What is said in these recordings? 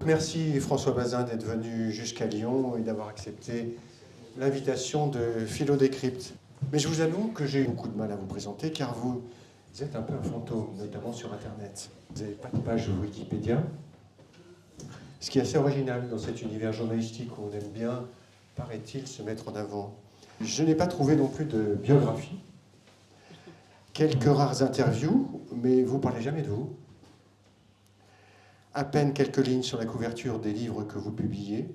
Merci François Bazin d'être venu jusqu'à Lyon et d'avoir accepté l'invitation de Philodécrypte. Mais je vous avoue que j'ai eu beaucoup de mal à vous présenter car vous êtes un peu un fantôme, notamment sur Internet. Vous n'avez pas de page Wikipédia, ce qui est assez original dans cet univers journalistique où on aime bien, paraît-il, se mettre en avant. Je n'ai pas trouvé non plus de biographie. Quelques rares interviews, mais vous ne parlez jamais de vous. À peine quelques lignes sur la couverture des livres que vous publiez.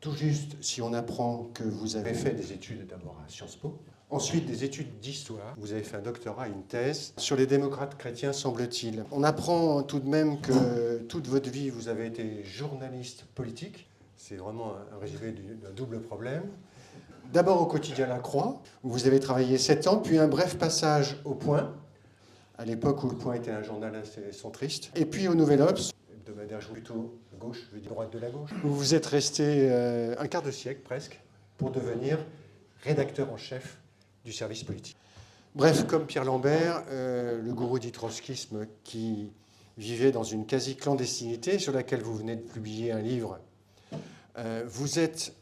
Tout juste si on apprend que vous avez fait des études d'abord à Sciences Po, ensuite des études d'histoire. Vous avez fait un doctorat, une thèse sur les démocrates chrétiens, semble-t-il. On apprend tout de même que toute votre vie, vous avez été journaliste politique. C'est vraiment un résumé d'un double problème. D'abord au quotidien La Croix, où vous avez travaillé 7 ans, puis un bref passage au Point, à l'époque où le Point était un journal assez centriste, et puis au Nouvel Obs, hebdomadaire plutôt gauche, je veux dire droite de la gauche, où vous êtes resté un quart de siècle presque pour devenir rédacteur en chef du service politique. Bref, comme Pierre Lambert, le gourou du trotskisme qui vivait dans une quasi-clandestinité sur laquelle vous venez de publier un livre, vous êtes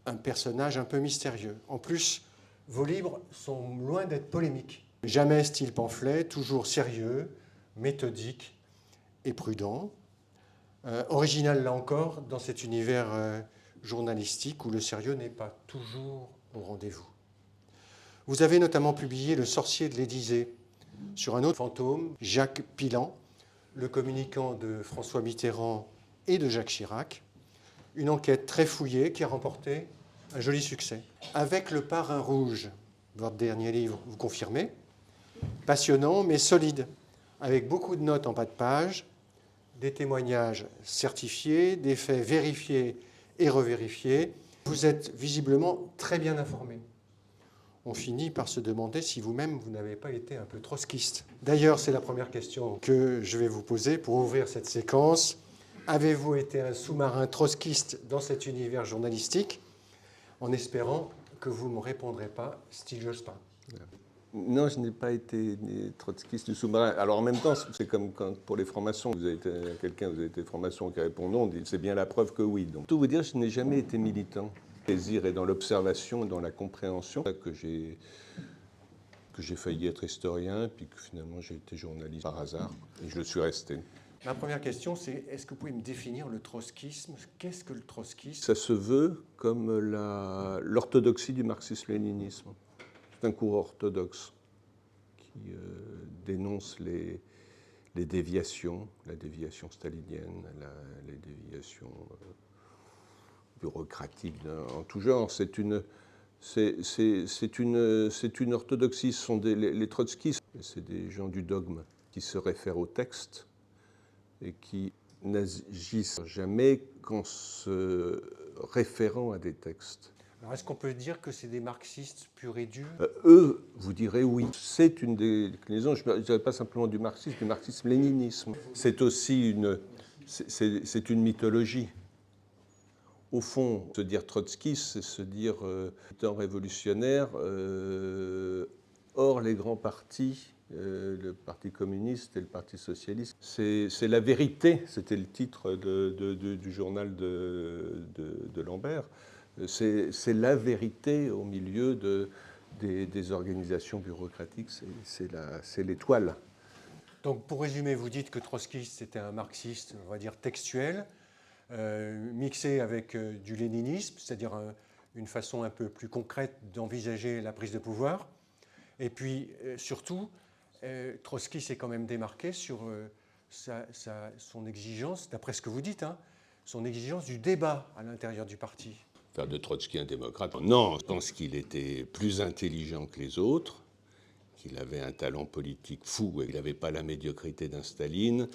un personnage un peu mystérieux. En plus, vos livres sont loin d'être polémiques. Jamais style pamphlet, toujours sérieux, méthodique et prudent. Original, là encore, dans cet univers journalistique où le sérieux n'est pas toujours au rendez-vous. Vous avez notamment publié Le sorcier de l'Élysée sur un autre fantôme, Jacques Pilan, le communicant de François Mitterrand et de Jacques Chirac. Une enquête très fouillée qui a remporté un joli succès. Avec Le Parrain rouge, votre dernier livre, vous confirmez, passionnant mais solide, avec beaucoup de notes en bas de page, des témoignages certifiés, des faits vérifiés et revérifiés. Vous êtes visiblement très bien informé. On finit par se demander si vous-même, vous n'avez pas été un peu trotskiste. D'ailleurs, c'est la première question que je vais vous poser pour ouvrir cette séquence. Avez-vous été un sous-marin trotskiste dans cet univers journalistique, en espérant que vous ne me répondrez pas style Jospin? Non, je n'ai pas été trotskiste du sous-marin. Alors en même temps, c'est comme quand pour les formations, vous avez été quelqu'un, vous avez été formation qui répond non, c'est bien la preuve que oui. Donc tout vous dire, je n'ai jamais été militant. Le plaisir est dans l'observation et dans la compréhension que j'ai failli être historien, puis que finalement j'ai été journaliste par hasard, et je le suis resté. Ma première question, c'est est-ce que vous pouvez me définir le trotskisme? Qu'est-ce que le trotskisme? Ça se veut comme l'orthodoxie du marxisme-léninisme. C'est un courant orthodoxe qui dénonce les déviations, la déviation stalinienne, les déviations bureaucratiques en tout genre. C'est une orthodoxie. Ce sont les trotskistes, c'est des gens du dogme qui se réfèrent au texte et qui n'agissent jamais qu'en se référant à des textes. Alors, est-ce qu'on peut dire que c'est des marxistes purs et durs? Eux, vous direz oui. C'est une des déclinaisons, je ne dirais pas simplement du marxisme-léninisme. C'est aussi c'est une mythologie. Au fond, se dire trotskiste, c'est se dire militant révolutionnaire, hors les grands partis, le Parti communiste et le Parti socialiste. C'est la vérité, c'était le titre du journal de Lambert. C'est la vérité au milieu des organisations bureaucratiques, c'est l'étoile. Donc, pour résumer, vous dites que trotskiste, c'était un marxiste, on va dire, textuel, mixé avec du léninisme, c'est-à-dire une façon un peu plus concrète d'envisager la prise de pouvoir. Et puis, surtout, Trotsky s'est quand même démarqué sur son exigence, d'après ce que vous dites, hein, son exigence du débat à l'intérieur du parti. Faire de Trotsky un démocrate? Non, je pense qu'il était plus intelligent que les autres, qu'il avait un talent politique fou, et il n'avait pas la médiocrité d'un Staline,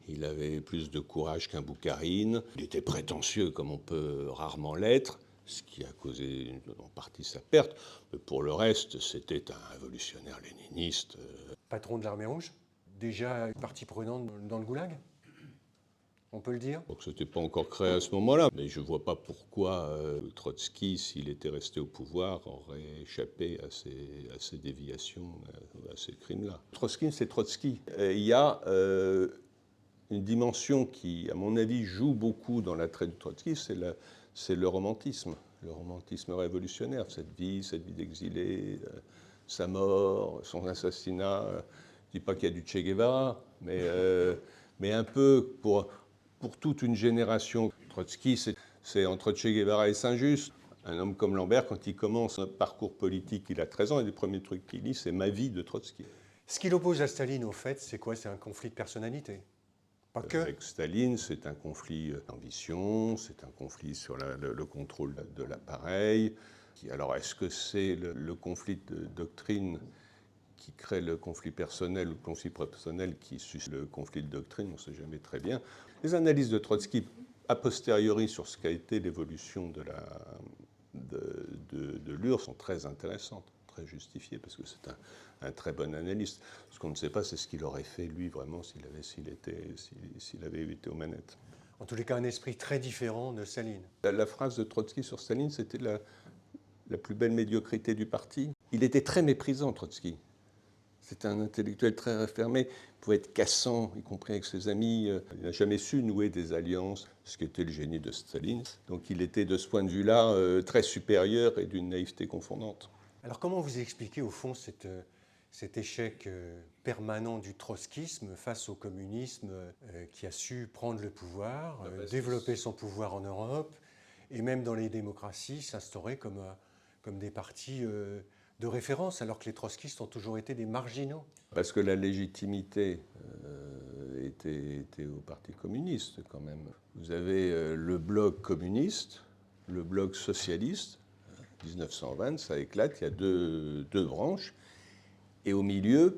il avait plus de courage qu'un Boukharine, il était prétentieux comme on peut rarement l'être, ce qui a causé en partie sa perte, mais pour le reste, c'était un révolutionnaire léniniste. Patron de l'armée rouge, déjà partie prenante dans le goulag? On peut le dire. Donc ce n'était pas encore créé à ce moment-là, mais je ne vois pas pourquoi Trotsky, s'il était resté au pouvoir, aurait échappé à ces déviations, à ces crimes-là. Trotsky, c'est Trotsky. Il y a une dimension qui, à mon avis, joue beaucoup dans l'attrait de Trotsky, c'est le romantisme révolutionnaire, cette vie d'exilé, sa mort, son assassinat. Je ne dis pas qu'il y a du Che Guevara, mais un peu pour toute une génération. Trotsky, c'est entre Che Guevara et Saint-Just. Un homme comme Lambert, quand il commence un parcours politique, il a 13 ans, et les premiers trucs qu'il lit, c'est Ma vie de Trotsky. Ce qui l'oppose à Staline, au fait, c'est quoi? C'est un conflit de personnalité. Pas que. Avec Staline, c'est un conflit d'ambition, c'est un conflit sur le contrôle de l'appareil. Alors, est-ce que c'est le conflit de doctrine qui crée le conflit personnel ou le conflit personnel qui suscite le conflit de doctrine? On ne sait jamais très bien. Les analyses de Trotsky, a posteriori, sur ce qu'a été l'évolution de l'URSS sont très intéressantes, très justifiées, parce que c'est un très bon analyste. Ce qu'on ne sait pas, c'est ce qu'il aurait fait, lui, vraiment, s'il avait été aux manettes. En tous les cas, un esprit très différent de Staline. La phrase de Trotsky sur Staline, c'était la plus belle médiocrité du parti. Il était très méprisant, Trotsky. C'était un intellectuel très refermé, il pouvait être cassant, y compris avec ses amis. Il n'a jamais su nouer des alliances, ce qui était le génie de Staline. Donc il était de ce point de vue-là très supérieur et d'une naïveté confondante. Alors comment vous expliquez au fond cet échec permanent du trotskisme face au communisme qui a su prendre le pouvoir, développer son pouvoir en Europe et même dans les démocraties s'instaurer comme des partis de référence, alors que les trotskistes ont toujours été des marginaux? Parce que la légitimité était au Parti communiste quand même. Vous avez le bloc communiste, le bloc socialiste. 1920, ça éclate, il y a deux branches. Et au milieu,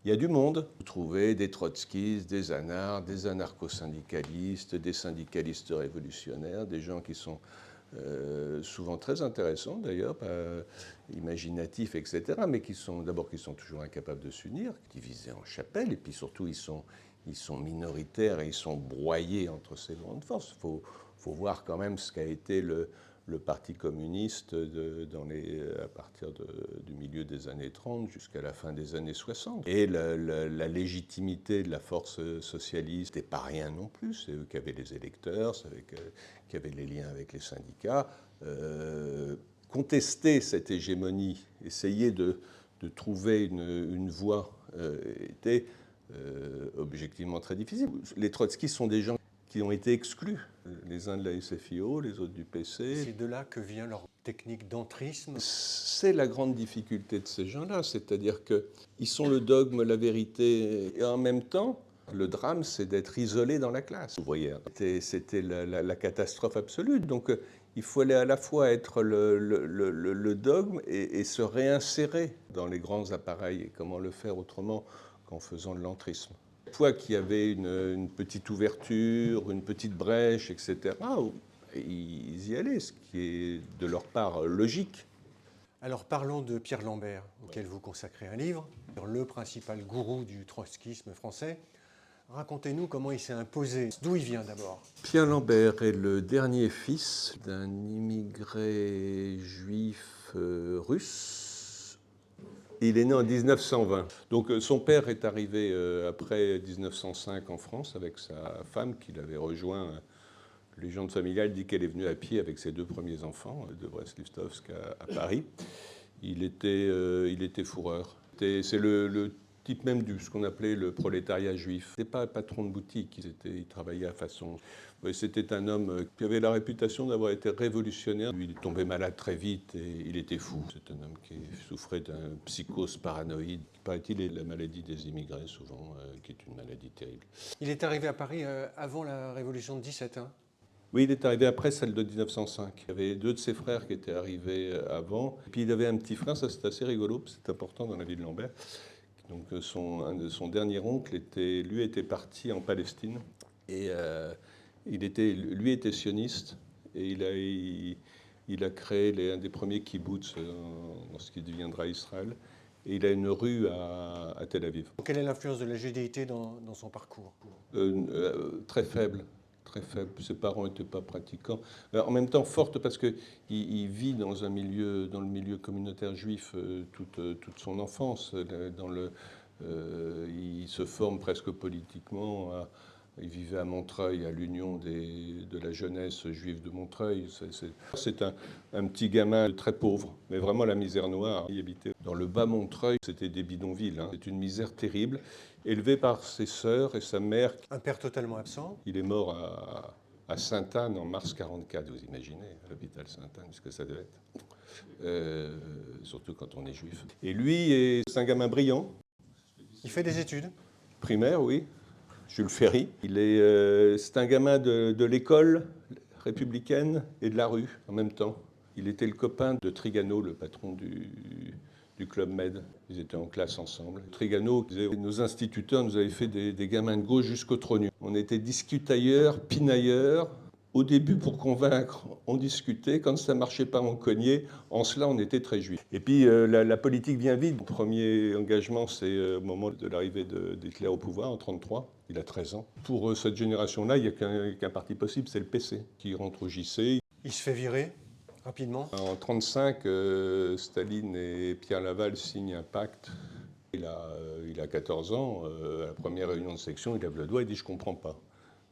il y a du monde. Vous trouvez des trotskistes, des anards, des anarcho-syndicalistes, des syndicalistes révolutionnaires, des gens qui sont souvent très intéressants d'ailleurs, imaginatifs, etc., mais qui sont toujours incapables de s'unir, divisés en chapelles, et puis surtout ils sont minoritaires et ils sont broyés entre ces grandes forces. Il faut voir quand même ce qu'a été le Parti communiste à partir du milieu des années 30 jusqu'à la fin des années 60. Et la légitimité de la force socialiste n'est pas rien non plus. C'est eux qui avaient les électeurs, c'est eux qui avaient les liens avec les syndicats. Contester cette hégémonie, essayer de trouver une voie était objectivement très difficile. Les trotskistes sont des gens qui ont été exclus, les uns de la SFIO, les autres du PC. C'est de là que vient leur technique d'entrisme. C'est la grande difficulté de ces gens-là, c'est-à-dire qu'ils sont le dogme, la vérité, et en même temps, le drame, c'est d'être isolé dans la classe ouvrière. C'était la catastrophe absolue. Donc, il fallait à la fois être le dogme et se réinsérer dans les grands appareils. Et comment le faire autrement qu'en faisant de l'entrisme? Chaque fois qu'il y avait une petite ouverture, une petite brèche, etc., ils y allaient, ce qui est de leur part logique. Alors parlons de Pierre Lambert, auquel vous consacrez un livre, le principal gourou du trotskisme français. Racontez-nous comment il s'est imposé, d'où il vient d'abord. Pierre Lambert est le dernier fils d'un immigré juif russe. Il est né en 1920. Donc son père est arrivé après 1905 en France avec sa femme qu'il avait rejoint. Légende familiale dit qu'elle est venue à pied avec ses deux premiers enfants de Brest-Litovsk à Paris. Il était fourreur. C'est le type même de ce qu'on appelait le prolétariat juif. Il n'était pas patron de boutique, il travaillait à façon. C'était un homme qui avait la réputation d'avoir été révolutionnaire. Lui, il est tombé malade très vite et il était fou. C'est un homme qui souffrait d'un psychose paranoïde. Paraît-il, est la maladie des immigrés souvent, qui est une maladie terrible. Il est arrivé à Paris avant la Révolution de 17, hein? Oui, il est arrivé après celle de 1905. Il y avait deux de ses frères qui étaient arrivés avant. Puis il avait un petit frère, ça c'est assez rigolo, c'est important dans la vie de Lambert. Donc son dernier oncle était parti en Palestine et lui était sioniste et il a créé un des premiers kibbutz dans ce qui deviendra Israël. Et il a une rue à Tel Aviv. Quelle est l'influence de la judéité dans son parcours? Très faible. Très faible. Ses parents n'étaient pas pratiquants. En même temps, forte parce qu'il vit dans le milieu communautaire juif toute son enfance, Il se forme presque politiquement. Il vivait à Montreuil, à l'Union de la jeunesse juive de Montreuil. C'est un petit gamin très pauvre, mais vraiment la misère noire. Il habitait dans le bas Montreuil, c'était des bidonvilles. C'est une misère terrible, élevé par ses sœurs et sa mère. Un père totalement absent. Il est mort à Sainte-Anne en mars 1944, vous imaginez, à l'hôpital Sainte-Anne, ce que ça devait être. Surtout quand on est juif. Et lui, c'est un gamin brillant. Il fait des études. Primaire, oui. Jules Ferry. C'est un gamin de l'école républicaine et de la rue en même temps. Il était le copain de Trigano, le patron du Club Med. Ils étaient en classe ensemble. Trigano disait, nos instituteurs nous avaient fait des gamins de gauche jusqu'au trognon. On était discutailleurs, pinailleurs. Au début, pour convaincre, on discutait. Quand ça ne marchait pas, on cognait. En cela, on était très juifs. Et puis, la politique vient vite. Le premier engagement, c'est au moment de l'arrivée d'Hitler au pouvoir, en 1933. Il a 13 ans. Pour cette génération-là, il n'y a qu'un parti possible, c'est le PC, qui rentre au JC. Il se fait virer rapidement. En 1935, Staline et Pierre Laval signent un pacte. Il a 14 ans. À la première réunion de section, il lève le doigt et dit « je ne comprends pas ».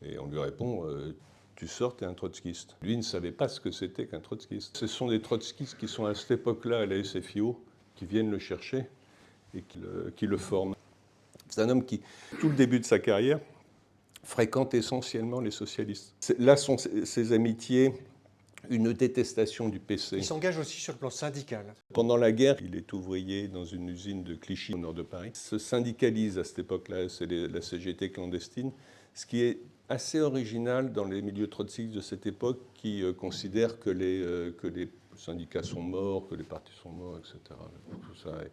Et on lui répond tu sors, t'es un trotskiste. Lui ne savait pas ce que c'était qu'un trotskiste. Ce sont des trotskistes qui sont à cette époque-là à la SFIO, qui viennent le chercher et qui le forment. C'est un homme qui, tout le début de sa carrière, fréquente essentiellement les socialistes. Là sont ses amitiés, une détestation du PC. Il s'engage aussi sur le plan syndical. Pendant la guerre, il est ouvrier dans une usine de Clichy, au nord de Paris. Il se syndicalise à cette époque-là, c'est la CGT clandestine, ce qui est assez original dans les milieux trotskistes de cette époque qui considèrent que les syndicats sont morts, que les partis sont morts, etc. Tout ça, et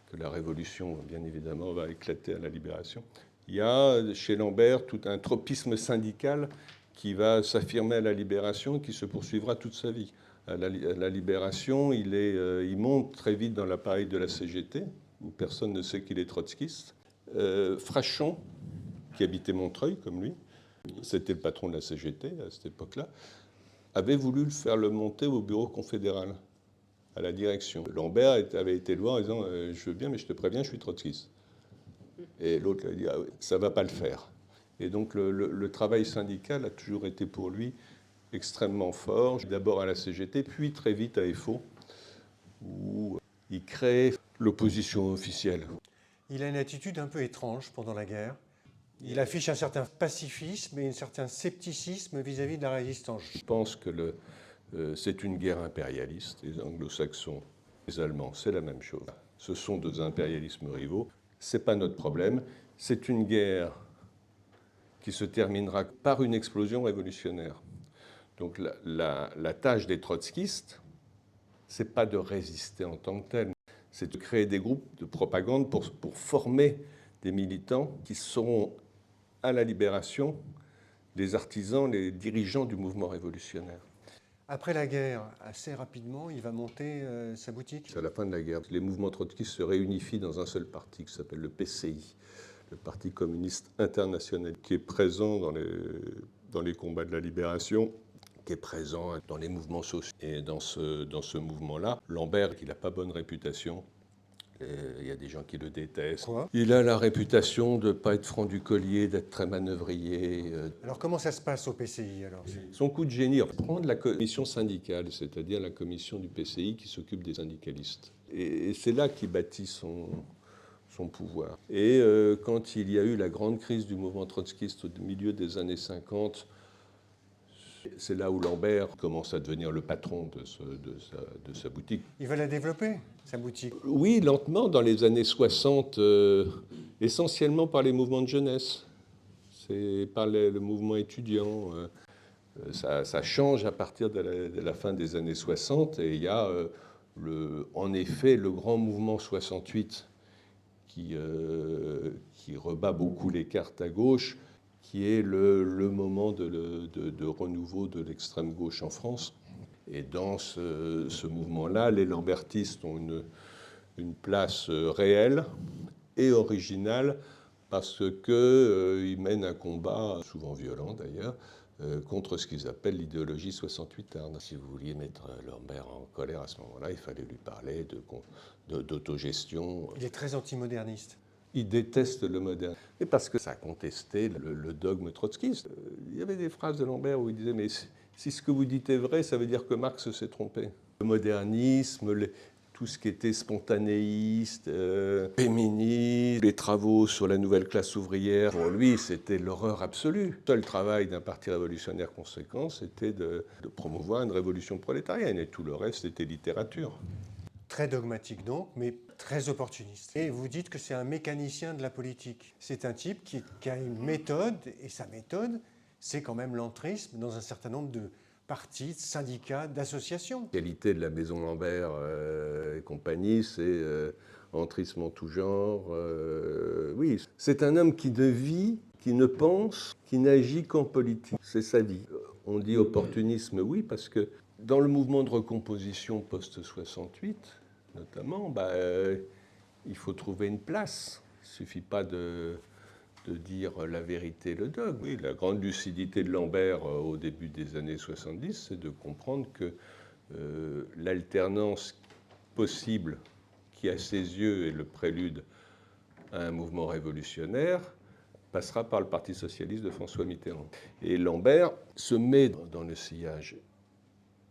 que la révolution, bien évidemment, va éclater à la libération. Il y a chez Lambert tout un tropisme syndical qui va s'affirmer à la libération et qui se poursuivra toute sa vie. À la libération, il monte très vite dans l'appareil de la CGT, où personne ne sait qu'il est trotskiste. Frachon, qui habitait Montreuil, comme lui, c'était le patron de la CGT à cette époque-là, avait voulu faire le monter au bureau confédéral, à la direction. Lambert avait été le voir en disant je veux bien, mais je te préviens, je suis trotskiste. Et l'autre lui a dit ah, oui, ça ne va pas le faire. Et donc le travail syndical a toujours été pour lui extrêmement fort, d'abord à la CGT, puis très vite à FO, où il crée l'opposition officielle. Il a une attitude un peu étrange pendant la guerre. Il affiche un certain pacifisme et un certain scepticisme vis-à-vis de la résistance. Je pense que c'est une guerre impérialiste. Les anglo-saxons, les Allemands, c'est la même chose. Ce sont deux impérialismes rivaux. Ce n'est pas notre problème. C'est une guerre qui se terminera par une explosion révolutionnaire. Donc la tâche des trotskistes, ce n'est pas de résister en tant que tel, c'est de créer des groupes de propagande pour former des militants qui seront à la libération les artisans, les dirigeants du mouvement révolutionnaire. Après la guerre, assez rapidement, il va monter sa boutique. C'est à la fin de la guerre. Les mouvements trotskistes se réunifient dans un seul parti qui s'appelle le PCI, le Parti communiste international, qui est présent dans les combats de la libération, qui est présent dans les mouvements sociaux. Et dans ce mouvement-là, Lambert, il n'a pas bonne réputation. Il y a des gens qui le détestent. Quoi ? Il a la réputation de ne pas être franc du collier, d'être très manœuvrier. Alors comment ça se passe au PCI alors ? Son coup de génie, prendre la commission syndicale, c'est-à-dire la commission du PCI qui s'occupe des syndicalistes. Et c'est là qu'il bâtit son pouvoir. Et quand il y a eu la grande crise du mouvement trotskiste au milieu des années 50, c'est là où Lambert commence à devenir le patron de sa boutique. Il va la développer, sa boutique. Oui, lentement, dans les années 60, essentiellement par les mouvements de jeunesse. C'est par le mouvement étudiant. Ça change à partir de la fin des années 60 et il y a en effet le grand mouvement 68 qui rebat beaucoup les cartes à gauche, qui est le moment de renouveau de l'extrême gauche en France. Et dans ce mouvement-là, les lambertistes ont une place réelle et originale parce qu'ils mènent un combat, souvent violent d'ailleurs, contre ce qu'ils appellent l'idéologie 68arde. Si vous vouliez mettre Lambert en colère à ce moment-là, il fallait lui parler d'autogestion. Il est très antimoderniste. Il déteste le moderne. Et parce que ça contestait le dogme trotskiste. Il y avait des phrases de Lambert où il disait « Mais si ce que vous dites est vrai, ça veut dire que Marx s'est trompé. » Le modernisme, tout ce qui était spontanéiste, féministe, les travaux sur la nouvelle classe ouvrière, pour lui, c'était l'horreur absolue. Le seul travail d'un parti révolutionnaire conséquent, c'était de promouvoir une révolution prolétarienne, et tout le reste, c'était littérature. Très dogmatique donc, mais très opportuniste. Et vous dites que c'est un mécanicien de la politique. C'est un type qui a une méthode, et sa méthode, c'est quand même l'entrisme dans un certain nombre de partis, de syndicats, d'associations. La qualité de la maison Lambert et compagnie, c'est entrisme en tout genre. Oui, c'est un homme qui ne vit, qui ne pense, qui n'agit qu'en politique. C'est sa vie. On dit opportunisme, oui, parce que dans le mouvement de recomposition post-68, notamment, il faut trouver une place. Il ne suffit pas de dire la vérité, le dogme. Oui, la grande lucidité de Lambert au début des années 70, c'est de comprendre que l'alternance possible, qui à ses yeux est le prélude à un mouvement révolutionnaire, passera par le Parti socialiste de François Mitterrand. Et Lambert se met dans le sillage.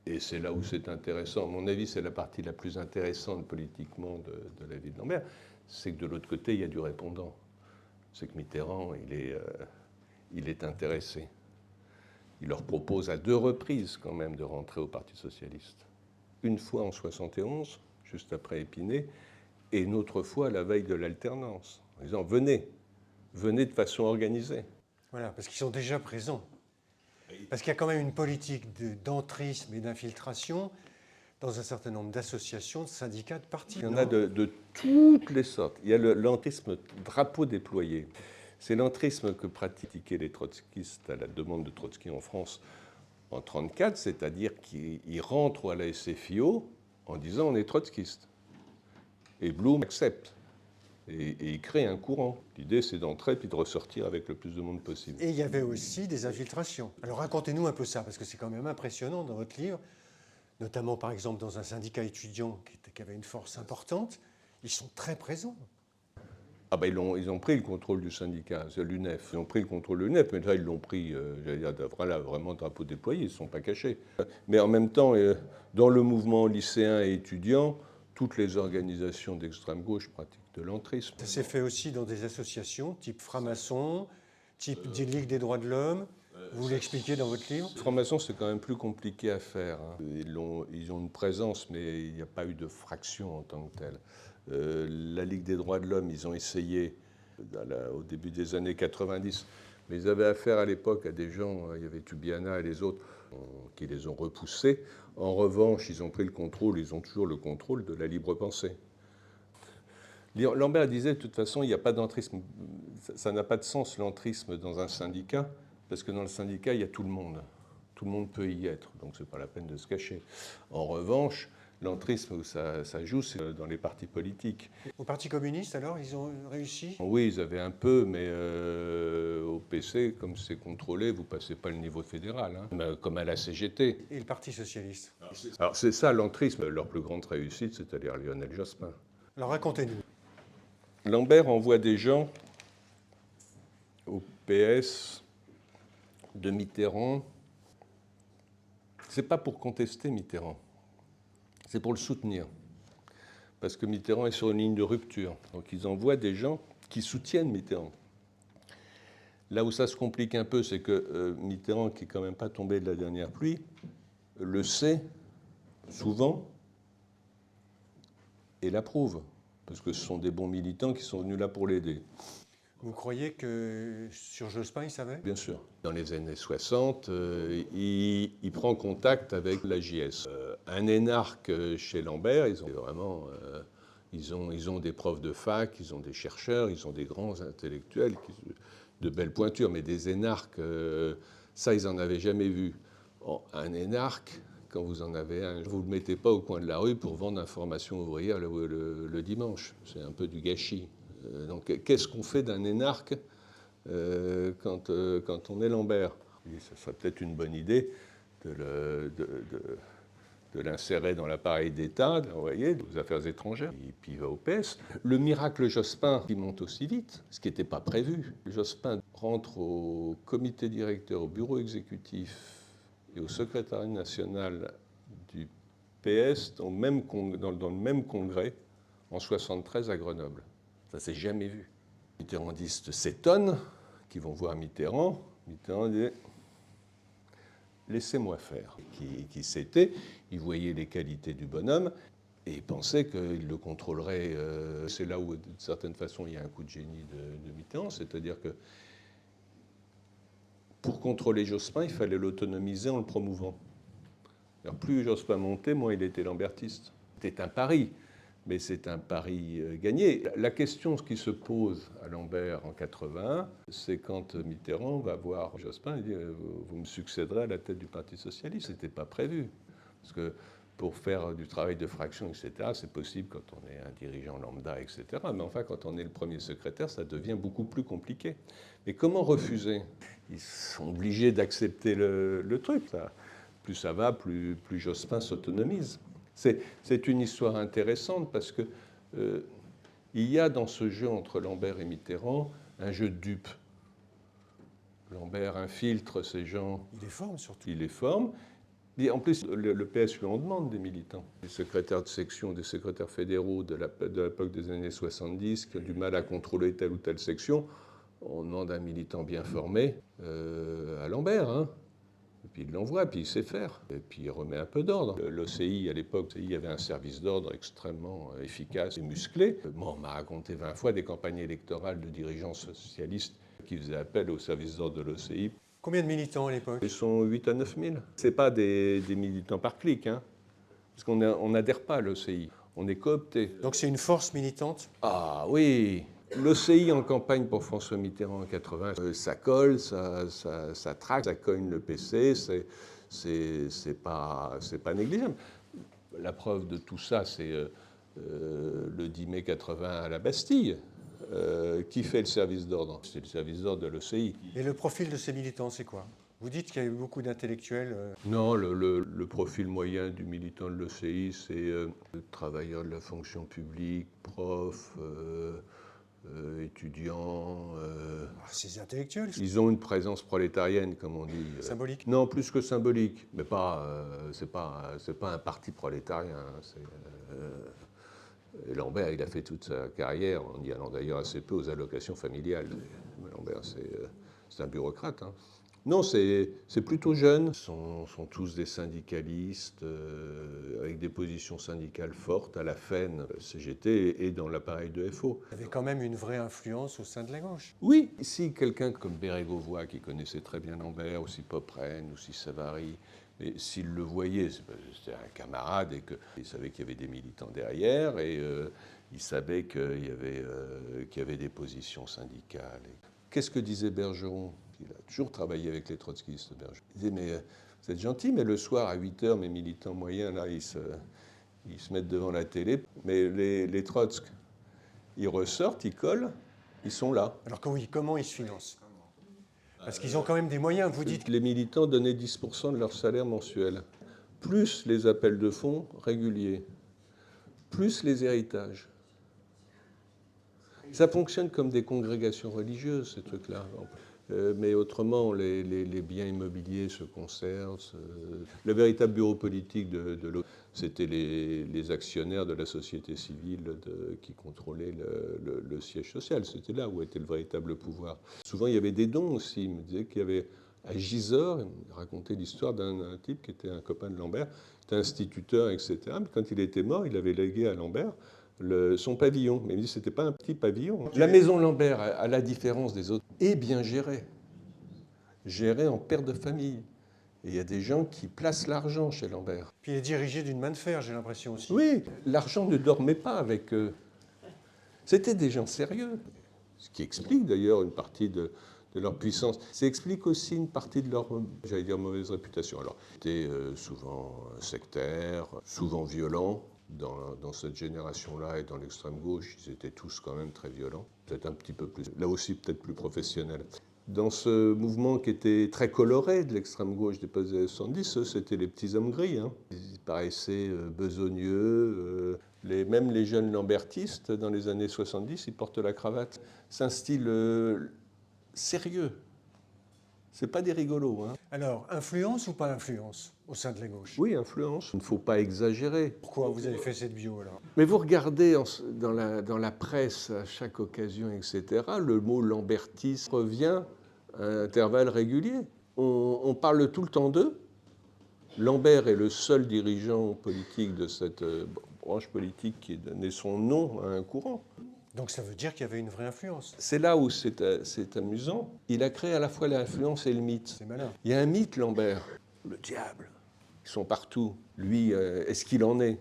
Et c'est là où c'est intéressant. À mon avis, c'est la partie la plus intéressante politiquement de la vie de Lambert. C'est que de l'autre côté, il y a du répondant. C'est que Mitterrand, il est intéressé. Il leur propose à 2 reprises quand même de rentrer au Parti socialiste. Une fois en 71, juste après Épinay, et une autre fois à la veille de l'alternance, en disant venez de façon organisée. Voilà, parce qu'ils sont déjà présents. Parce qu'il y a quand même une politique d'entrisme et d'infiltration dans un certain nombre d'associations, de syndicats, de partis. Il y en a de toutes les sortes. Il y a l'entrisme drapeau déployé. C'est l'entrisme que pratiquaient les trotskistes à la demande de Trotsky en France en 1934, c'est-à-dire qu'ils rentrent à la SFIO en disant on est trotskiste. Et Blum accepte. Et il crée un courant. L'idée, c'est d'entrer puis de ressortir avec le plus de monde possible. Et il y avait aussi des infiltrations. Alors racontez-nous un peu ça, parce que c'est quand même impressionnant dans votre livre, notamment par exemple dans un syndicat étudiant qui avait une force importante. Ils sont très présents. Ah ben ils ont pris le contrôle du syndicat, c'est l'UNEF. Ils ont pris le contrôle de l'UNEF, mais là, ils l'ont pris, j'allais dire, vraiment drapeau déployé, ils ne se sont pas cachés. Mais en même temps, dans le mouvement lycéen et étudiant, toutes les organisations d'extrême gauche pratiquent de l'entrisme. Ça s'est fait aussi dans des associations type franc-maçon, type Ligue des droits de l'homme. Vous l'expliquez dans votre livre. Franc-maçon, c'est quand même plus compliqué à faire. Ils ont une présence, mais il n'y a pas eu de fraction en tant que telle. La Ligue des droits de l'homme, ils ont essayé au début des années 90, mais ils avaient affaire à l'époque à des gens, il y avait Tubiana et les autres, qui les ont repoussés. En revanche, ils ont pris le contrôle, ils ont toujours le contrôle de la libre pensée. Lambert disait, de toute façon, il n'y a pas d'entrisme. Ça n'a pas de sens, l'entrisme, dans un syndicat, parce que dans le syndicat, il y a tout le monde. Tout le monde peut y être, donc ce n'est pas la peine de se cacher. En revanche, l'entrisme où ça joue, c'est dans les partis politiques. Au Parti communiste, alors, ils ont réussi? Oui, ils avaient un peu, mais au PC, comme c'est contrôlé, vous ne passez pas le niveau fédéral, hein, comme à la CGT. Et le Parti socialiste? Alors c'est ça, l'entrisme, leur plus grande réussite, c'est-à-dire Lionel Jospin. Alors racontez-nous. Lambert envoie des gens au PS de Mitterrand. Ce n'est pas pour contester Mitterrand, c'est pour le soutenir. Parce que Mitterrand est sur une ligne de rupture. Donc ils envoient des gens qui soutiennent Mitterrand. Là où ça se complique un peu, c'est que Mitterrand, qui n'est quand même pas tombé de la dernière pluie, le sait souvent et l'approuve. Parce que ce sont des bons militants qui sont venus là pour l'aider. Vous croyez que sur Jospin, il savait? Bien sûr. Dans les années 60, il prend contact avec la JS. Un énarque chez Lambert, ils ont des profs de fac, ils ont des chercheurs, ils ont des grands intellectuels, de belles pointures, mais des énarques, ça, ils n'en avaient jamais vu. Un énarque, quand vous en avez un, vous ne le mettez pas au coin de la rue pour vendre information ouvrière le dimanche. C'est un peu du gâchis. Donc, qu'est-ce qu'on fait d'un énarque quand on est Lambert? Ça serait peut-être une bonne idée de de l'insérer dans l'appareil d'État, de l'envoyer aux affaires étrangères, et puis il va au PS. Le miracle Jospin, qui monte aussi vite, ce qui n'était pas prévu. Jospin rentre au comité directeur, au bureau exécutif et au secrétariat national du PS dans le même congrès en 1973 à Grenoble. Ça ne s'est jamais vu. Les mitterrandistes s'étonnent, qui vont voir Mitterrand. Mitterrand dit « laissez-moi faire ». Qui c'était, il voyait les qualités du bonhomme et il pensait qu'il le contrôlerait. C'est là où, d'une certaine façon, il y a un coup de génie de Mitterrand, c'est-à-dire que pour contrôler Jospin, il fallait l'autonomiser en le promouvant. Alors, plus Jospin montait, moins il était lambertiste. C'était un pari, mais c'est un pari gagné. La question qui se pose à Lambert en 1981, c'est quand Mitterrand va voir Jospin et dit « vous me succéderez à la tête du Parti socialiste ». Ce n'était pas prévu. Parce que pour faire du travail de fraction, etc., c'est possible quand on est un dirigeant lambda, etc. Mais enfin, quand on est le premier secrétaire, ça devient beaucoup plus compliqué. Mais comment refuser? Ils sont obligés d'accepter le truc, là. Plus ça va, plus Jospin s'autonomise. C'est une histoire intéressante parce que il y a dans ce jeu entre Lambert et Mitterrand un jeu de dupes. Lambert infiltre ces gens. Il les forme surtout. Il les forme. Et en plus, le PS lui en demande des militants. Des secrétaires de section, des secrétaires fédéraux de l'époque des années 70 qui ont du mal à contrôler telle ou telle section. On demande un militant bien formé à Lambert, hein. Et puis il l'envoie, puis il sait faire. Et puis il remet un peu d'ordre. L'OCI, à l'époque, il y avait un service d'ordre extrêmement efficace et musclé. Bon, on m'a raconté 20 fois des campagnes électorales de dirigeants socialistes qui faisaient appel au service d'ordre de l'OCI. Combien de militants à l'époque? Ils sont 8 à 9 000. Ce n'est pas des militants par clic, hein, parce qu'on n'adhère pas à l'OCI. On est coopté. Donc c'est une force militante? Ah oui. L'OCI en campagne pour François Mitterrand en 80, ça colle, ça traque, ça cogne le PC, c'est pas négligeable. La preuve de tout ça, c'est le 10 mai 80 à la Bastille. Qui fait le service d'ordre? C'est le service d'ordre de l'OCI. Et le profil de ces militants, c'est quoi? Vous dites qu'il y a eu beaucoup d'intellectuels. Non, le profil moyen du militant de l'OCI, c'est travailleur de la fonction publique, prof, étudiants. Ces intellectuels? Ils ont une présence prolétarienne, comme on dit. Symbolique? Non, plus que symbolique. Mais c'est pas un parti prolétarien. Et Lambert, il a fait toute sa carrière, en y allant d'ailleurs assez peu aux allocations familiales. Lambert, c'est un bureaucrate, hein. Non, c'est plutôt jeune. Ils sont tous des syndicalistes, avec des positions syndicales fortes à la FEN, CGT et dans l'appareil de FO. Il y avait quand même une vraie influence au sein de la gauche. Oui, si quelqu'un comme Bérégovoy, qui connaissait très bien Lambert, aussi Popren, aussi Savary, mais s'il le voyait, c'était un camarade et qu'il savait qu'il y avait des militants derrière et il savait qu'il y avait des positions syndicales. Qu'est-ce que disait Bergeron? Il a toujours travaillé avec les trotskistes, Bergeron. Il disait, mais vous êtes gentil, mais le soir à 8h, mes militants moyens, là, ils se mettent devant la télé. Mais les Trotsk, ils ressortent, ils collent, ils sont là. Alors comment ils se financent? Parce qu'ils ont quand même des moyens, vous dites. Les militants donnaient 10% de leur salaire mensuel, plus les appels de fonds réguliers, plus les héritages. Ça fonctionne comme des congrégations religieuses, ces trucs-là. Mais autrement, les biens immobiliers se conservent. Le véritable bureau politique de l'OCI, c'était les actionnaires de la société civile qui contrôlaient le siège social. C'était là où était le véritable pouvoir. Souvent, il y avait des dons aussi. Il me disait qu'il y avait à Gisors, il racontait l'histoire d'un type qui était un copain de Lambert, qui était instituteur, etc. Mais quand il était mort, il avait légué à Lambert son pavillon. Mais il me dit que ce n'était pas un petit pavillon. La maison Lambert, à la différence des autres, est bien gérée. Gérée en père de famille. Et il y a des gens qui placent l'argent chez Lambert. Puis il est dirigé d'une main de fer, j'ai l'impression aussi. Oui, l'argent ne dormait pas avec eux. C'était des gens sérieux. Ce qui explique d'ailleurs une partie de leur puissance. Ça explique aussi une partie de leur, j'allais dire, mauvaise réputation. Alors, ils étaient souvent sectaires, souvent violents. Dans cette génération-là et dans l'extrême gauche, ils étaient tous quand même très violents. Peut-être un petit peu plus, là aussi peut-être plus professionnels. Dans ce mouvement qui était très coloré de l'extrême gauche des années 70, c'était les petits hommes gris. Hein. Ils paraissait besogneux. Même les jeunes lambertistes, dans les années 70, ils portent la cravate. C'est un style sérieux. C'est pas des rigolos. Hein. Alors, influence ou pas influence au sein de la gauche? Oui, influence. Il ne faut pas exagérer. Pourquoi vous avez fait cette bio alors? Mais vous regardez dans la presse, à chaque occasion, etc., le mot lambertisme revient à intervalles réguliers. On parle tout le temps d'eux. Lambert est le seul dirigeant politique de cette branche politique qui a donné son nom à un courant. Donc ça veut dire qu'il y avait une vraie influence. C'est là où c'est amusant. Il a créé à la fois l'influence et le mythe. C'est malin. Il y a un mythe, Lambert. Le diable. Ils sont partout. Lui, est-ce qu'il en est?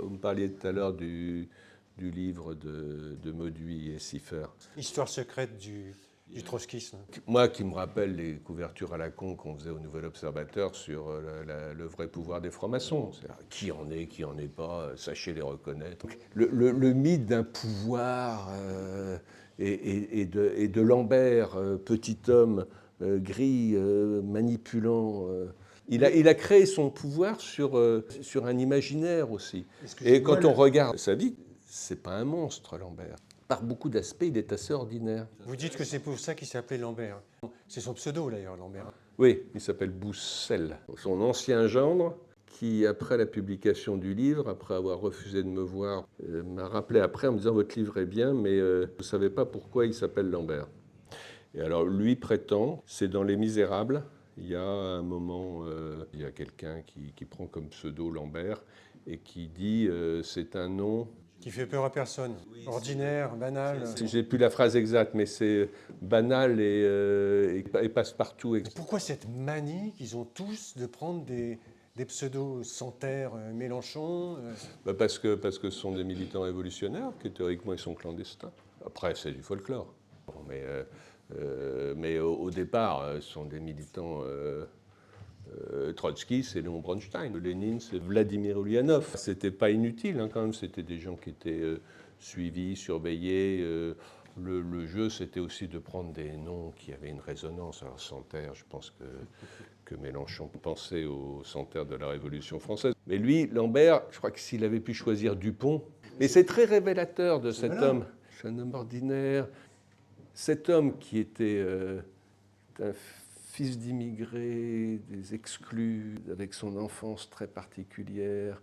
Vous me parliez tout à l'heure du livre de Mauduit et Siffer. Histoire secrète du trotskisme. Moi qui me rappelle les couvertures à la con qu'on faisait au Nouvel Observateur sur le vrai pouvoir des francs-maçons. Qui en est, qui en est pas, sachez les reconnaître. Donc, le mythe d'un pouvoir et de Lambert, petit homme gris, manipulant. Il a créé son pouvoir sur un imaginaire aussi. Et quand on regarde sa vie, c'est pas un monstre, Lambert. Par beaucoup d'aspects, il est assez ordinaire. Vous dites que c'est pour ça qu'il s'appelait Lambert. C'est son pseudo d'ailleurs, Lambert. Oui, il s'appelle Boussel. Son ancien gendre, qui après la publication du livre, après avoir refusé de me voir, m'a rappelé après en me disant « Votre livre est bien, mais vous ne savez pas pourquoi il s'appelle Lambert ». Et alors lui prétend, c'est dans Les Misérables, il y a un moment, il y a quelqu'un qui prend comme pseudo Lambert et qui dit c'est un nom... Qui fait peur à personne. Ordinaire, banal. J'ai plus la phrase exacte, mais c'est banal et passe-partout. Pourquoi cette manie qu'ils ont tous de prendre des pseudos Santerre, Mélenchon Parce que ce sont des militants révolutionnaires, que théoriquement ils sont clandestins. Après, c'est du folklore. Mais au départ, ce sont des militants... Trotsky, c'est Léon Bronstein. Lénine, c'est Vladimir Ulyanov. C'était pas inutile, hein, quand même. C'était des gens qui étaient suivis, surveillés. Le jeu, c'était aussi de prendre des noms qui avaient une résonance. Alors, Santerre, je pense que Mélenchon pensait au Santerre de la Révolution française. Mais lui, Lambert, je crois que s'il avait pu choisir Dupont... Mais c'est très révélateur de cet homme. C'est un homme ordinaire. Cet homme qui était un fils d'immigrés, des exclus, avec son enfance très particulière,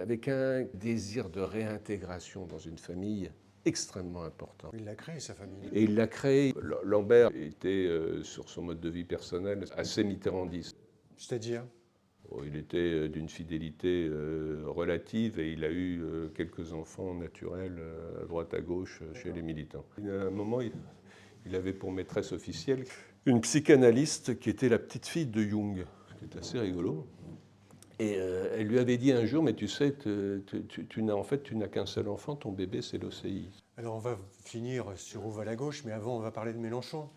avec un désir de réintégration dans une famille extrêmement important. Il l'a créé, sa famille. Et il l'a créé. Lambert était, sur son mode de vie personnel, assez mitterrandiste. C'est-à-dire ? Il était d'une fidélité relative et il a eu quelques enfants naturels à droite à gauche chez les militants. À un moment, il avait pour maîtresse officielle une psychanalyste qui était la petite fille de Jung, qui est assez rigolo. Et elle lui avait dit un jour, mais tu sais, tu n'as qu'un seul enfant, ton bébé c'est l'OCI. Alors on va finir sur Où va la gauche, mais avant on va parler de Mélenchon.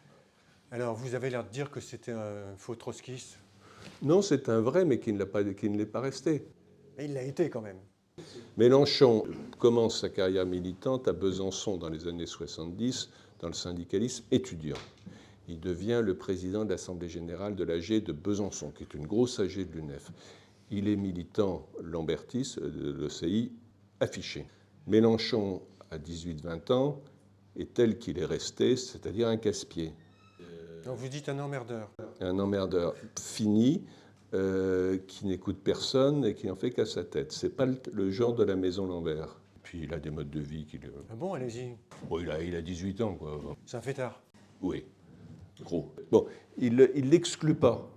Alors vous avez l'air de dire que c'était un faux trotskiste. Non, c'est un vrai, mais qui ne l'est pas resté. Et il l'a été quand même. Mélenchon commence sa carrière militante à Besançon dans les années 70, dans le syndicalisme étudiant. Il devient le président de l'Assemblée générale de l'AG de Besançon, qui est une grosse AG de l'UNEF. Il est militant lambertiste de l'OCI affiché. Mélenchon, à 18-20 ans, est tel qu'il est resté, c'est-à-dire un casse-pied. Donc vous dites un emmerdeur. Un emmerdeur fini, qui n'écoute personne et qui n'en fait qu'à sa tête. C'est pas le genre de la maison Lambert. Puis il a des modes de vie qu'il... Ah bon, allez-y. Bon, il a 18 ans, quoi. C'est un fêtard. Oui, gros. Bon, il l'exclut pas.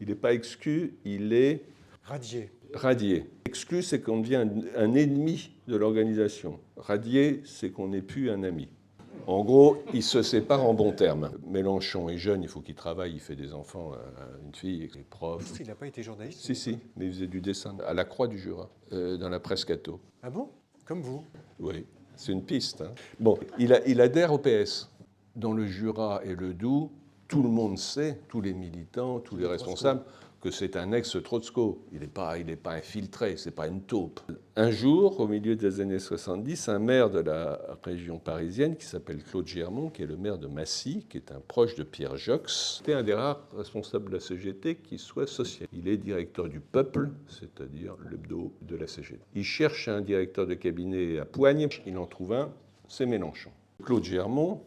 Il n'est pas exclu, il est... Radié. Radié. Exclu, c'est qu'on devient un ennemi de l'organisation. Radié, c'est qu'on n'est plus un ami. En gros, ils se séparent en bons termes. Mélenchon est jeune, il faut qu'il travaille, il fait des enfants à une fille, avec les profs. Il n'a pas été journaliste? Si, mais il faisait du dessin à la Croix du Jura, dans la presse catho. Ah bon? Comme vous? Oui, c'est une piste. Hein. Bon, il adhère au PS. Dans le Jura et le Doubs, tout le monde sait, tous les militants, tous les responsables, que c'est un ex-Trotsko. Il n'est pas infiltré, c'est pas une taupe. Un jour, au milieu des années 70, un maire de la région parisienne qui s'appelle Claude Germont, qui est le maire de Massy, qui est un proche de Pierre Jox, c'était un des rares responsables de la CGT qui soit social. Il est directeur du Peuple, c'est-à-dire l'hebdo de la CGT. Il cherche un directeur de cabinet à Poigne, il en trouve un, c'est Mélenchon. Claude Germont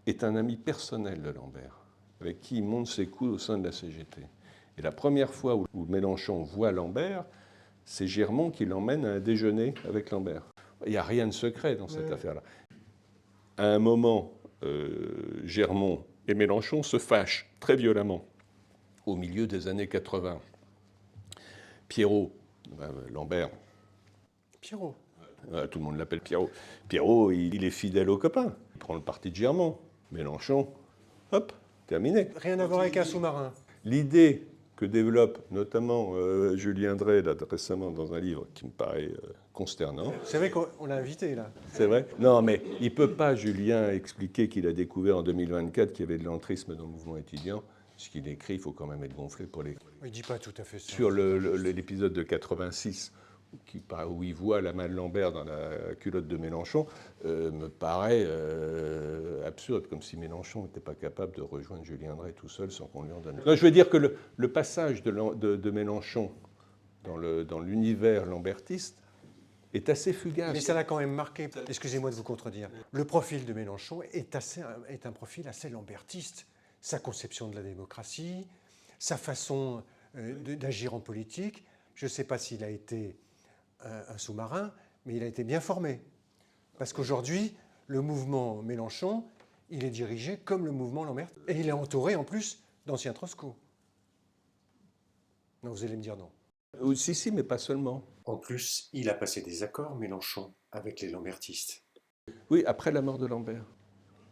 est un ami personnel de Lambert, avec qui il monte ses coups au sein de la CGT. Et la première fois où Mélenchon voit Lambert, c'est Germont qui l'emmène à un déjeuner avec Lambert. Il n'y a rien de secret dans cette affaire-là. À un moment, Germont et Mélenchon se fâchent très violemment au milieu des années 80. Pierrot, Lambert, Pierrot. tout le monde l'appelle Pierrot. Pierrot, il est fidèle aux copains. Il prend le parti de Germont. Mélenchon, hop, terminé. Rien à voir avec un sous-marin. L'idée que développe notamment Julien Drey là, récemment dans un livre qui me paraît consternant. C'est vrai qu'on l'a invité, là. C'est vrai? Non, mais il ne peut pas, Julien, expliquer qu'il a découvert en 2024 qu'il y avait de l'entrisme dans le mouvement étudiant. Ce qu'il écrit, il faut quand même être gonflé pour les... Il ne dit pas tout à fait ça. Sur l'épisode de 86, où il voit la main de Lambert dans la culotte de Mélenchon, me paraît absurde, comme si Mélenchon n'était pas capable de rejoindre Julien Drey tout seul sans qu'on lui en donne. Non, je veux dire que le passage de Mélenchon dans l'univers lambertiste est assez fugace. Mais ça l'a quand même marqué. Excusez-moi de vous contredire. Le profil de Mélenchon est un profil assez lambertiste. Sa conception de la démocratie, sa façon d'agir en politique. Je ne sais pas s'il a été un sous-marin, mais il a été bien formé. Parce qu'aujourd'hui, le mouvement Mélenchon, il est dirigé comme le mouvement Lambert. Et il est entouré en plus d'anciens Trotsko. Non, vous allez me dire non. Si, mais pas seulement. En plus, il a passé des accords, Mélenchon, avec les lambertistes. Oui, après la mort de Lambert.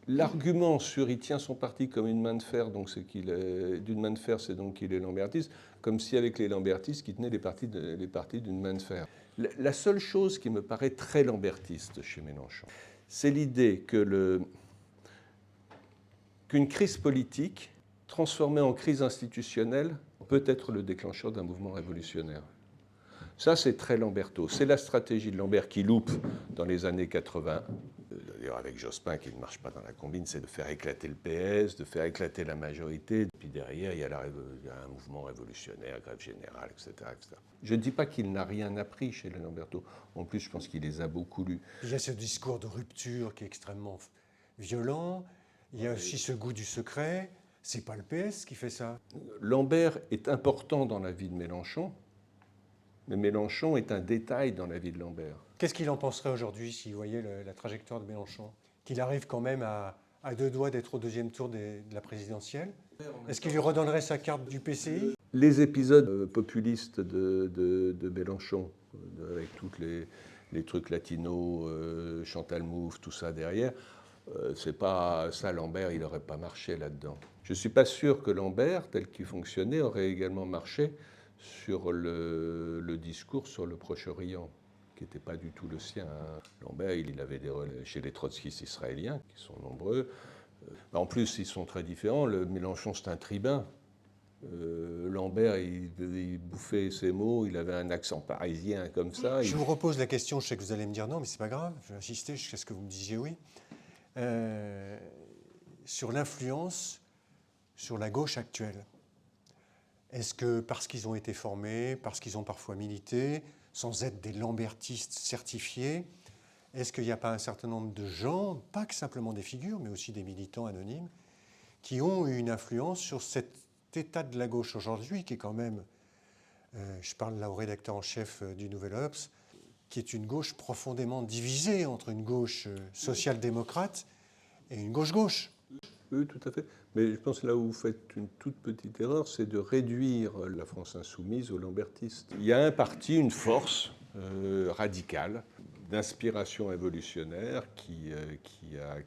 L'argument sur il tient son parti comme une main de fer, donc c'est qu'il est d'une main de fer, c'est donc qu'il est lambertiste, comme si avec les lambertistes, qui tenaient les partis d'une main de fer. La seule chose qui me paraît très lambertiste chez Mélenchon, c'est l'idée qu'une crise politique transformée en crise institutionnelle peut être le déclencheur d'un mouvement révolutionnaire. Ça, c'est très Lamberto. C'est la stratégie de Lambert qui loupe dans les années 80. D'ailleurs, avec Jospin, qui ne marche pas dans la combine, c'est de faire éclater le PS, de faire éclater la majorité. Puis derrière, il y a un mouvement révolutionnaire, grève générale, etc. etc. Je ne dis pas qu'il n'a rien appris chez les Lamberto. En plus, je pense qu'il les a beaucoup lus. Il y a ce discours de rupture qui est extrêmement violent. Il y a aussi ce goût du secret. C'est pas le PS qui fait ça. Lambert est important dans la vie de Mélenchon, mais Mélenchon est un détail dans la vie de Lambert. Qu'est-ce qu'il en penserait aujourd'hui s'il voyait la trajectoire de Mélenchon? Qu'il arrive quand même à 2 doigts d'être au deuxième tour de la présidentielle? Est-ce qu'il lui redonnerait sa carte du PCI? Les épisodes populistes de Mélenchon, avec tous les trucs latinos, Chantal Mouffe, tout ça derrière, c'est pas ça, Lambert, il n'aurait pas marché là-dedans. Je ne suis pas sûr que Lambert, tel qu'il fonctionnait, aurait également marché sur le discours sur le Proche-Orient, qui n'était pas du tout le sien. Lambert, il avait des relais chez les trotskistes israéliens, qui sont nombreux. En plus, ils sont très différents. Le Mélenchon, c'est un tribun. Lambert, il bouffait ses mots, il avait un accent parisien comme ça. Je vous repose la question, je sais que vous allez me dire non, mais c'est pas grave, je vais insister jusqu'à ce que vous me disiez oui. Sur l'influence sur la gauche actuelle. Est-ce que parce qu'ils ont été formés, parce qu'ils ont parfois milité, sans être des lambertistes certifiés, est-ce qu'il n'y a pas un certain nombre de gens, pas que simplement des figures, mais aussi des militants anonymes, qui ont eu une influence sur cet état de la gauche aujourd'hui, qui est quand même, je parle là au rédacteur en chef du Nouvel Obs, qui est une gauche profondément divisée entre une gauche social-démocrate et une gauche-gauche. Oui, tout à fait. Mais je pense que là où vous faites une toute petite erreur, c'est de réduire la France insoumise aux lambertistes. Il y a un parti, une force radicale, d'inspiration révolutionnaire qui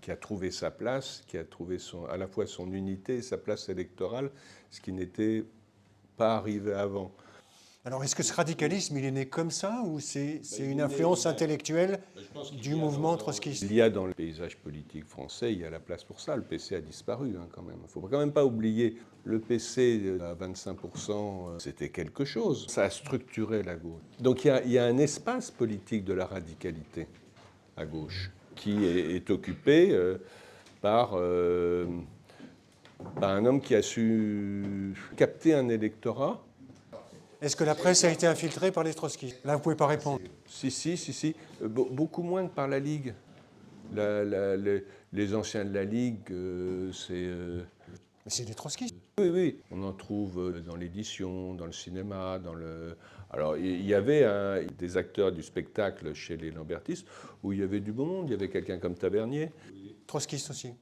a trouvé sa place, qui a trouvé à la fois son unité et sa place électorale, ce qui n'était pas arrivé avant. Alors, est-ce que ce radicalisme, il est né comme ça, ou c'est une influence intellectuelle du mouvement trotskiste? Il y a dans le paysage politique français, il y a la place pour ça. Le PC a disparu, hein, quand même. Il ne faut quand même pas oublier, le PC à 25%, c'était quelque chose. Ça a structuré la gauche. Donc il y a un espace politique de la radicalité à gauche qui est occupé par un homme qui a su capter un électorat. Est-ce que la presse a été infiltrée par les trotskistes? Là, vous ne pouvez pas répondre. Si. Beaucoup moins que par la Ligue. Les anciens de la Ligue, c'est... Mais c'est des trotskistes. Oui. On en trouve dans l'édition, dans le cinéma, dans le... Alors, il y avait des acteurs du spectacle chez les Lambertistes où il y avait du bon monde. Il y avait quelqu'un comme Tavernier. Trotskistes aussi.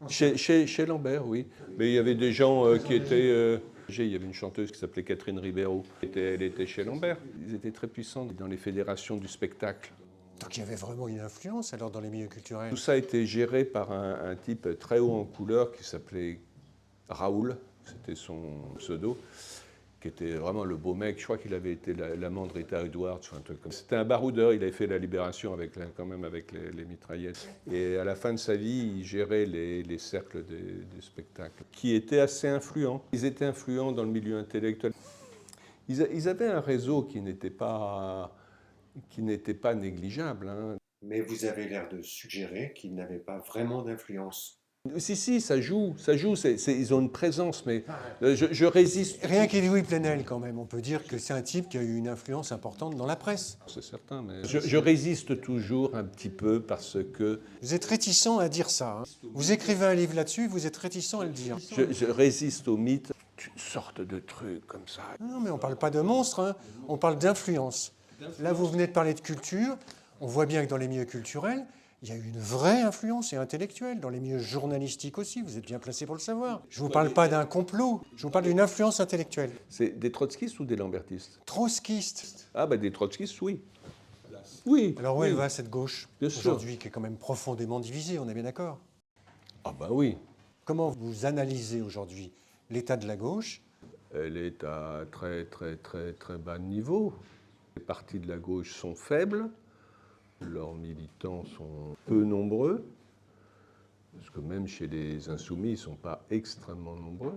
Chez Lambert, oui. Mais il y avait des gens qui étaient... il y avait une chanteuse qui s'appelait Catherine Ribeiro. Elle était chez Lambert. Ils étaient très puissants dans les fédérations du spectacle. Donc il y avait vraiment une influence alors dans les milieux culturels. Tout ça a été géré par un type très haut en couleur qui s'appelait Raoul, c'était son pseudo, qui était vraiment le beau mec. Je crois qu'il avait été l'amant de Rita Edwards ou un truc comme ça. C'était un baroudeur, il avait fait la Libération quand même avec les mitraillettes. Et à la fin de sa vie, il gérait les cercles des spectacles, qui étaient assez influents. Ils étaient influents dans le milieu intellectuel. Ils avaient un réseau qui n'était pas négligeable, hein. Mais vous avez l'air de suggérer qu'ils n'avaient pas vraiment d'influence. Si, ça joue. Ils ont une présence, mais je résiste. Rien qu'Edoui Plenel, quand même, on peut dire que c'est un type qui a eu une influence importante dans la presse. C'est certain, mais je résiste toujours un petit peu parce que... Vous êtes réticent à dire ça. Hein. Vous écrivez un livre là-dessus, vous êtes réticent à le dire. Je résiste au mythe d'une sorte de truc comme ça. Non, mais on ne parle pas de monstre, hein. On parle d'influence. Là, vous venez de parler de culture. On voit bien que dans les milieux culturels, il y a eu une vraie influence et intellectuelle. Dans les milieux journalistiques aussi, vous êtes bien placé pour le savoir. Je ne vous parle pas d'un complot, je vous parle d'une influence intellectuelle. C'est des trotskistes ou des lambertistes? Trotskistes. Ah, des trotskistes, oui. Oui. Alors où oui. elle va, cette gauche, Bien sûr. aujourd'hui, qui est quand même profondément divisée, on est bien d'accord? Ah oui. Comment vous analysez aujourd'hui l'état de la gauche? Elle est à très bas niveau. Les partis de la gauche sont faibles. Leurs militants sont peu nombreux, parce que même chez les Insoumis, ils ne sont pas extrêmement nombreux.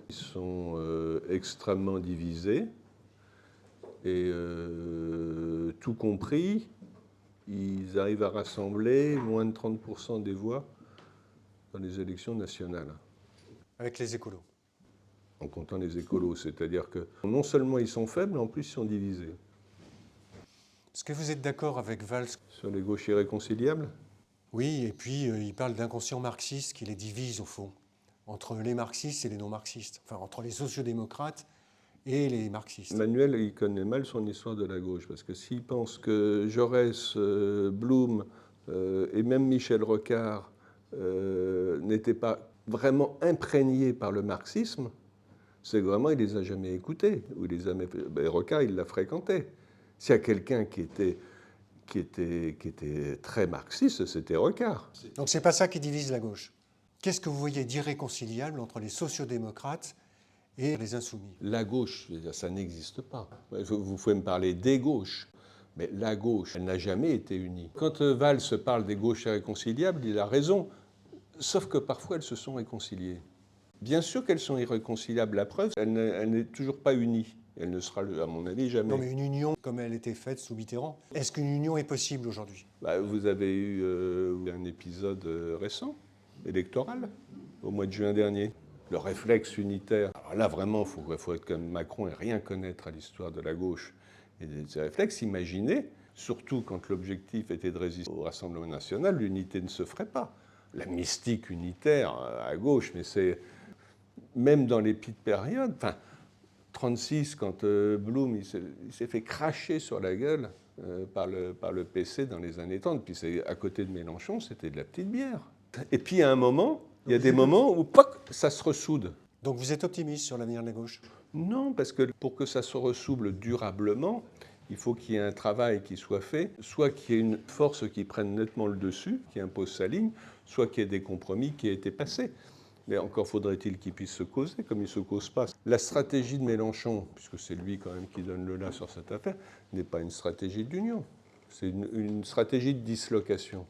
Ils sont extrêmement divisés, et tout compris, ils arrivent à rassembler moins de 30% des voix dans les élections nationales. Avec les écolos? En comptant les écolos, c'est-à-dire que non seulement ils sont faibles, en plus ils sont divisés. Est-ce que vous êtes d'accord avec Valls? Sur les gauches irréconciliables? Oui, et puis il parle d'inconscient marxiste qui les divise au fond, entre les marxistes et les non-marxistes, enfin entre les sociodémocrates et les marxistes. Manuel, il connaît mal son histoire de la gauche, parce que s'il pense que Jaurès, Blum et même Michel Rocard n'étaient pas vraiment imprégnés par le marxisme, c'est que vraiment, il ne les a jamais écoutés. Ou il les a... Rocard, il l'a fréquenté. S'il y a quelqu'un qui était très marxiste, c'était Rocard. Donc c'est pas ça qui divise la gauche. Qu'est-ce que vous voyez d'irréconciliable entre les sociodémocrates et les insoumis? La gauche, ça n'existe pas. Vous pouvez me parler des gauches, mais la gauche, elle n'a jamais été unie. Quand Valls parle des gauches irréconciliables, il a raison, sauf que parfois elles se sont réconciliées. Bien sûr qu'elles sont irréconciliables, la preuve, elle n'est toujours pas unie. Elle ne sera, à mon avis, jamais. Non, mais une union comme elle était faite sous Mitterrand, est-ce qu'une union est possible aujourd'hui? Vous avez eu un épisode récent, électoral, au mois de juin dernier. Le réflexe unitaire. Alors là, vraiment, il faut être comme Macron et rien connaître à l'histoire de la gauche. Et ces réflexes, imaginez, surtout quand l'objectif était de résister au Rassemblement national, l'unité ne se ferait pas. La mystique unitaire à gauche, mais c'est... Même dans les petites périodes... 1936, quand Blum il s'est fait cracher sur la gueule par le PC dans les années 30, puis à côté de Mélenchon, c'était de la petite bière. Et puis à un moment, il y a des moments où ça se ressoude. Donc vous êtes optimiste sur l'avenir de la gauche? Non, parce que pour que ça se ressouble durablement, il faut qu'il y ait un travail qui soit fait, soit qu'il y ait une force qui prenne nettement le dessus, qui impose sa ligne, soit qu'il y ait des compromis qui aient été passés. Mais encore faudrait-il qu'il puisse se causer, comme il ne se cause pas. La stratégie de Mélenchon, puisque c'est lui quand même qui donne le là sur cette affaire, n'est pas une stratégie d'union. C'est une stratégie de dislocation.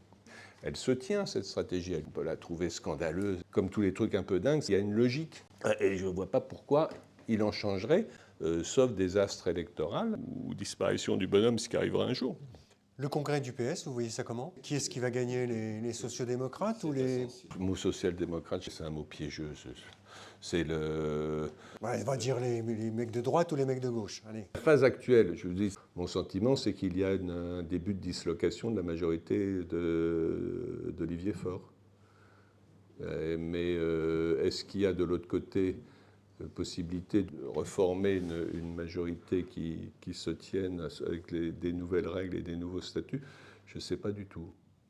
Elle se tient, cette stratégie. On peut la trouver scandaleuse. Comme tous les trucs un peu dingues, il y a une logique. Et je ne vois pas pourquoi il en changerait, sauf désastre électoral ou disparition du bonhomme, ce qui arrivera un jour. Le congrès du PS, vous voyez ça comment? Qui est-ce qui va gagner, les sociodémocrates ou les... Le mot social-démocrate, c'est un mot piégeux. C'est le... Ouais, on va dire les mecs de droite ou les mecs de gauche. Allez. La phase actuelle, je vous dis, mon sentiment, c'est qu'il y a un début de dislocation de la majorité d'Olivier Faure. Mais est-ce qu'il y a de l'autre côté possibilité de reformer une majorité qui se tienne avec des nouvelles règles et des nouveaux statuts? Je ne sais pas du tout.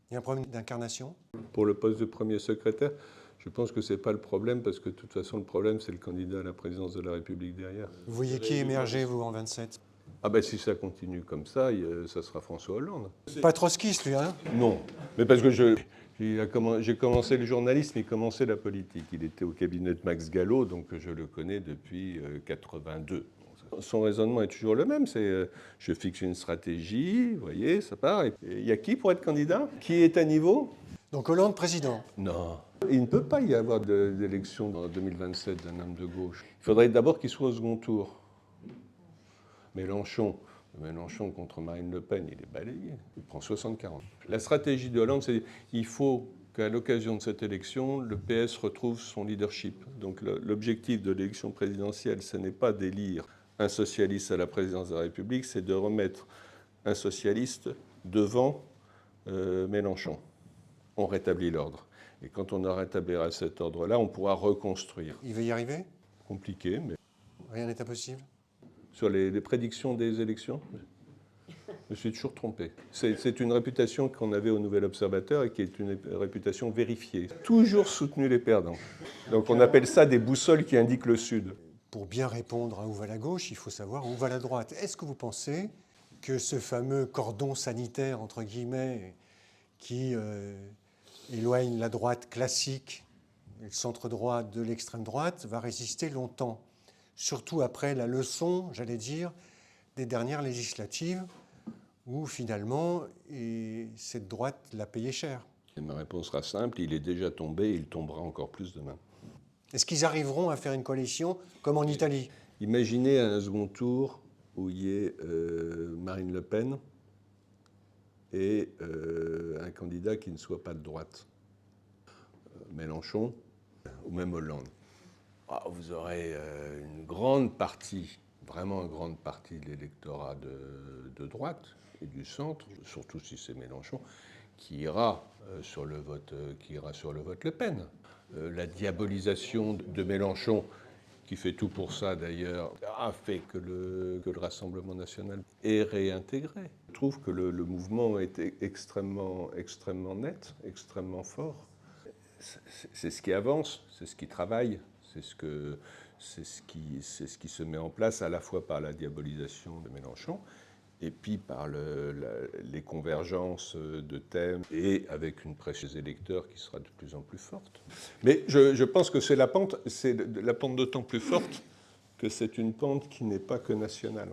Il y a un problème d'incarnation? Pour le poste de premier secrétaire, je pense que ce n'est pas le problème, parce que de toute façon, le problème, c'est le candidat à la présidence de la République derrière. Vous voyez qui émerger, vous, en 27? Ah ben si ça continue comme ça sera François Hollande. Pas trotskiste, lui, hein? Non, mais parce que j'ai commencé le journalisme, il commençait la politique. Il était au cabinet de Max Gallo, donc je le connais depuis 82. Son raisonnement est toujours le même, c'est je fixe une stratégie, vous voyez, ça part. Il y a qui pour être candidat? Qui est à niveau? Donc Hollande président? Non. Il ne peut pas y avoir d'élection en 2027 d'un homme de gauche. Il faudrait d'abord qu'il soit au second tour. Mélenchon contre Marine Le Pen, il est balayé. Il prend 60-40. La stratégie de Hollande, c'est qu'il faut qu'à l'occasion de cette élection, le PS retrouve son leadership. Donc l'objectif de l'élection présidentielle, ce n'est pas d'élire un socialiste à la présidence de la République, c'est de remettre un socialiste devant Mélenchon. On rétablit l'ordre. Et quand on rétablira cet ordre-là, on pourra reconstruire. Il va y arriver? Compliqué, mais... Rien n'est impossible. Sur les prédictions des élections, je me suis toujours trompé. C'est une réputation qu'on avait au Nouvel Observateur et qui est une réputation vérifiée. Toujours soutenu les perdants. Donc on appelle ça des boussoles qui indiquent le sud. Pour bien répondre à où va la gauche, il faut savoir où va la droite. Est-ce que vous pensez que ce fameux cordon sanitaire, entre guillemets, qui éloigne la droite classique et le centre droit de l'extrême droite, va résister longtemps? Surtout après la leçon, j'allais dire, des dernières législatives, où finalement, cette droite l'a payé cher. Et ma réponse sera simple, il est déjà tombé et il tombera encore plus demain. Est-ce qu'ils arriveront à faire une coalition comme en Italie? Imaginez un second tour où il y ait Marine Le Pen et un candidat qui ne soit pas de droite. Mélenchon ou même Hollande. Vous aurez une grande partie, vraiment une grande partie de l'électorat de droite et du centre, surtout si c'est Mélenchon, qui ira sur le vote Le Pen. La diabolisation de Mélenchon, qui fait tout pour ça d'ailleurs, a fait que le Rassemblement national est réintégré. Je trouve que le mouvement est extrêmement net, extrêmement fort. C'est ce qui avance, c'est ce qui travaille. C'est ce qui se met en place à la fois par la diabolisation de Mélenchon et puis par les convergences de thèmes et avec une presse des électeurs qui sera de plus en plus forte. Mais je pense que c'est la pente d'autant plus forte que c'est une pente qui n'est pas que nationale.